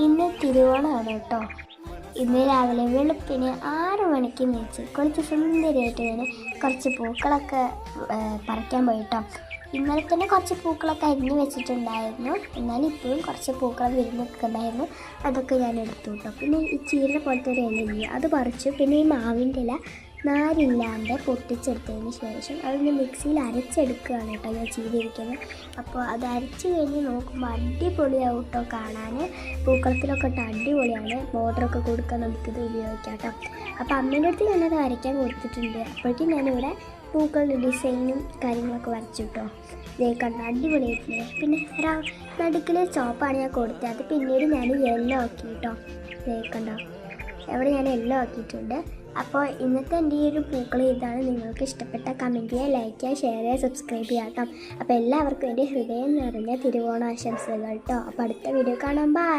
ഇന്ന് തിരുവോണമാണ് കേട്ടോ. ഇന്ന് രാവിലെ വെളുപ്പിന് 6 മണിക്ക് എണീച്ച് കുറച്ച് സുന്ദരിയായിട്ട് ഞാൻ കുറച്ച് പൂക്കളൊക്കെ പറിക്കാൻ പോയിട്ടോ. ഇന്നലെ തന്നെ കുറച്ച് പൂക്കളൊക്കെ അരിഞ്ഞ് വെച്ചിട്ടുണ്ടായിരുന്നു, എന്നാൽ ഇപ്പോഴും കുറച്ച് പൂക്കൾ വിരിഞ്ഞ് നിൽക്കുന്നുണ്ടായിരുന്നു. അതൊക്കെ ഞാൻ എടുത്തു കേട്ടോ. പിന്നെ ഈ ചീര പോലത്തെ ഒരു ഇലയില്ലേ, അത് പറിച്ചു. പിന്നെ ഈ മാവിൻ്റെ ഇല നാരില്ലാണ്ട് പൊട്ടിച്ചെടുത്തതിന് ശേഷം അതൊന്ന് മിക്സിയിൽ അരച്ചെടുക്കുകയാണ് കേട്ടോ ഞാൻ ചെയ്തിരിക്കുന്നത്. അപ്പോൾ അത് അരച്ച് കഴിഞ്ഞ് നോക്കുമ്പോൾ അടിപൊളിയാവും കേട്ടോ കാണാൻ. പൂക്കളത്തിലൊക്കെ ഇട്ട് അടിപൊളിയാണ്. ബോർഡറൊക്കെ കൊടുക്കാൻ നമുക്കിത് ഉപയോഗിക്കാം കേട്ടോ. അപ്പോൾ അമ്മേൻ്റെ അടുത്ത് ഞാനത് അരയ്ക്കാൻ കൊടുത്തിട്ടുണ്ട്. അപ്പോഴേക്കും ഞാനിവിടെ പൂക്കളുടെ ഡിസൈനും കാര്യങ്ങളൊക്കെ വരച്ചു കേട്ടോ. ഇതേ കണ്ട അടിപൊളിയായിട്ടുണ്ട്. പിന്നെ നടുക്കിലെ ചോപ്പാണ് ഞാൻ കൊടുത്തത്, അത് പിന്നീട് ഞാൻ യെല്ലോ ആക്കി കേട്ടോ. ഇതേ കണ്ടോ, അവിടെ ഞാൻ യെല്ലോ ആക്കിയിട്ടുണ്ട്. അപ്പോൾ ഇന്നത്തെ എൻ്റെ ഈ ഒരു പൂക്കൾ ഇതാണ്. നിങ്ങൾക്ക് ഇഷ്ടപ്പെട്ട കമൻറ്റ് ചെയ്യുക, ലൈക്ക് ചെയ്യുക, ഷെയർ ചെയ്യുക, സബ്സ്ക്രൈബ് ചെയ്യുക കേട്ടോ. അപ്പോൾ എല്ലാവർക്കും എൻ്റെ ഹൃദയം നിറഞ്ഞ തിരുവോണാശംസകൾ കേട്ടോ. അപ്പോൾ അടുത്ത വീഡിയോ കാണാം. ബൈ.